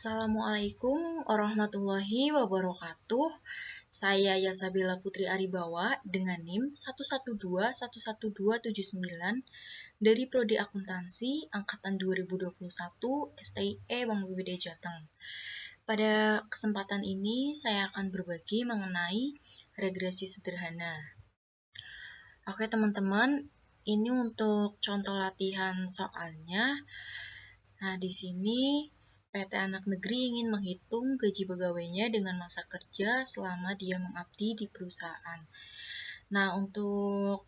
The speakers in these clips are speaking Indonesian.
Assalamualaikum warahmatullahi wabarakatuh. Saya Yasabila Putri Aribawa dengan NIM 1121179 dari Prodi Akuntansi Angkatan 2021 STIE Bank BPD Jateng. Pada kesempatan ini saya akan berbagi mengenai regresi sederhana. Oke teman-teman, ini untuk contoh latihan soalnya. Nah, di sini PT Anak Negeri ingin menghitung gaji pegawainya dengan masa kerja selama dia mengabdi di perusahaan. Nah, untuk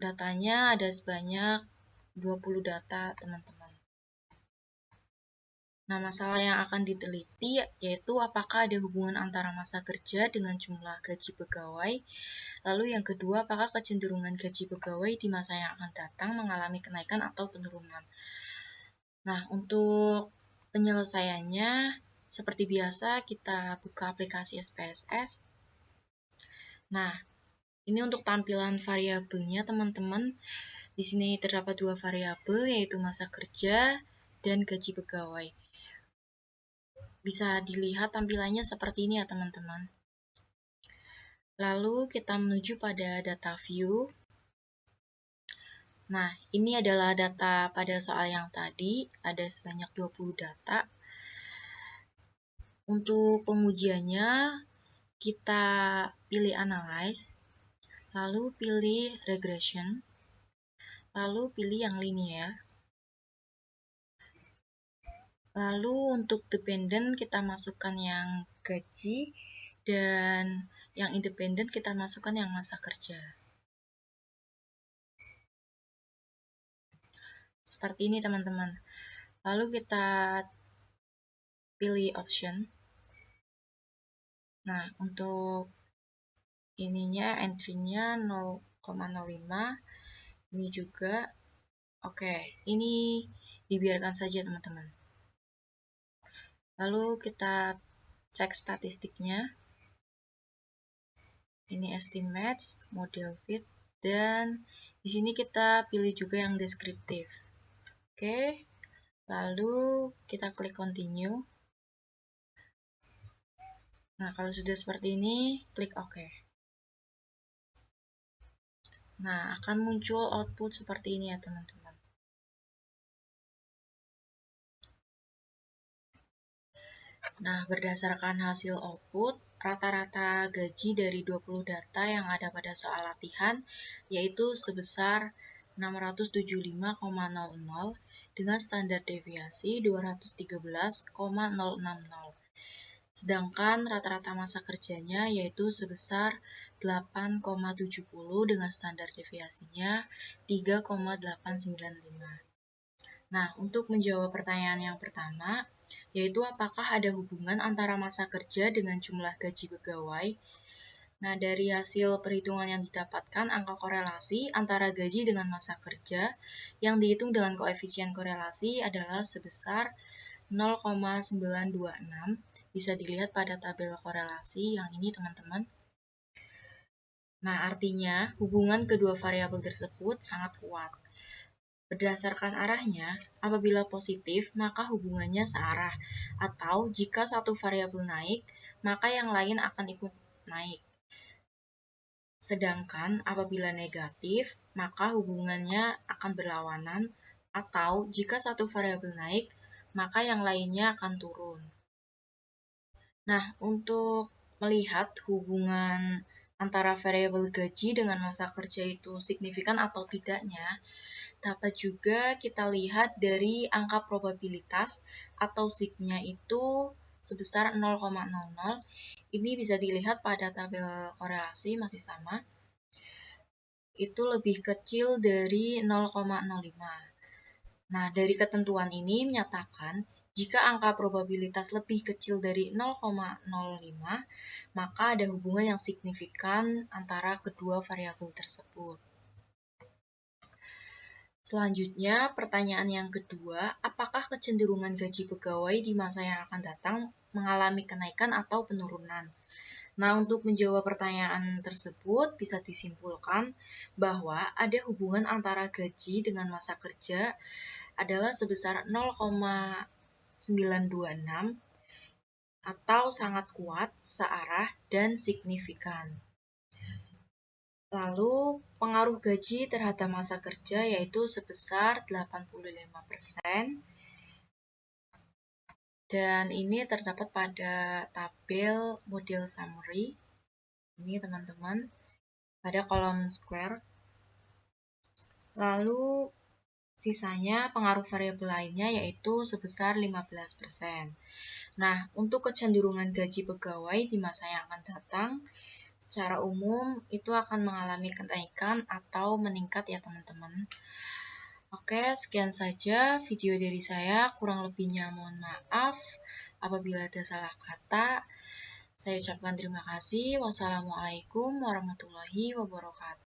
datanya ada sebanyak 20 data, teman-teman. Nah, masalah yang akan diteliti yaitu apakah ada hubungan antara masa kerja dengan jumlah gaji pegawai. Lalu yang kedua, apakah kecenderungan gaji pegawai di masa yang akan datang mengalami kenaikan atau penurunan. Nah, untuk penyelesaiannya, seperti biasa kita buka aplikasi SPSS. Nah, ini untuk tampilan variabelnya teman-teman. Di sini terdapat dua variabel, yaitu masa kerja dan gaji pegawai. Bisa dilihat tampilannya seperti ini ya teman-teman. Lalu kita menuju pada data view. Nah, ini adalah data pada soal yang tadi, ada sebanyak 20 data. Untuk pengujiannya, kita pilih analyze, lalu pilih regression, lalu pilih yang linear. Lalu untuk dependent kita masukkan yang gaji, dan yang independent kita masukkan yang masa kerja. Seperti ini teman-teman. Lalu kita pilih option. Nah, untuk ininya entry-nya 0,05. Ini juga. Oke, ini dibiarkan saja teman-teman. Lalu kita cek statistiknya. Ini estimates, model fit, dan di sini kita pilih juga yang deskriptif. Oke, lalu kita klik continue. Nah, kalau sudah seperti ini, klik OK. Nah, akan muncul output seperti ini ya teman-teman. Nah, berdasarkan hasil output, rata-rata gaji dari 20 data yang ada pada soal latihan yaitu sebesar 675,00 dengan standar deviasi 213,060. Sedangkan rata-rata masa kerjanya yaitu sebesar 8,70 dengan standar deviasinya 3,895. Nah, untuk menjawab pertanyaan yang pertama, yaitu apakah ada hubungan antara masa kerja dengan jumlah gaji pegawai. Nah, dari hasil perhitungan yang didapatkan, angka korelasi antara gaji dengan masa kerja yang dihitung dengan koefisien korelasi adalah sebesar 0,926. Bisa dilihat pada tabel korelasi yang ini, teman-teman. Nah, artinya hubungan kedua variabel tersebut sangat kuat. Berdasarkan arahnya, apabila positif, maka hubungannya searah, atau jika satu variabel naik, maka yang lain akan ikut naik. Sedangkan apabila negatif, maka hubungannya akan berlawanan, atau jika satu variabel naik, maka yang lainnya akan turun. Nah, untuk melihat hubungan antara variabel gaji dengan masa kerja itu signifikan atau tidaknya, dapat juga kita lihat dari angka probabilitas atau sigma itu sebesar 0,00. Ini bisa dilihat pada tabel korelasi masih sama. Itu lebih kecil dari 0,05. Nah, dari ketentuan ini menyatakan jika angka probabilitas lebih kecil dari 0,05, maka ada hubungan yang signifikan antara kedua variabel tersebut. Selanjutnya, pertanyaan yang kedua, apakah kecenderungan gaji pegawai di masa yang akan datang mengalami kenaikan atau penurunan? Nah, untuk menjawab pertanyaan tersebut, bisa disimpulkan bahwa ada hubungan antara gaji dengan masa kerja adalah sebesar 0,926, atau sangat kuat, searah, dan signifikan. Lalu, pengaruh gaji terhadap masa kerja yaitu sebesar 85%, dan ini terdapat pada tabel model summary. Ini teman-teman, pada kolom square. Lalu, sisanya pengaruh variabel lainnya yaitu sebesar 15%. Nah, untuk kecenderungan gaji pegawai di masa yang akan datang, secara umum itu akan mengalami kenaikan atau meningkat ya teman-teman. Oke, sekian saja video dari saya. Kurang lebihnya mohon maaf apabila ada salah kata. Saya ucapkan terima kasih. Wassalamualaikum warahmatullahi wabarakatuh.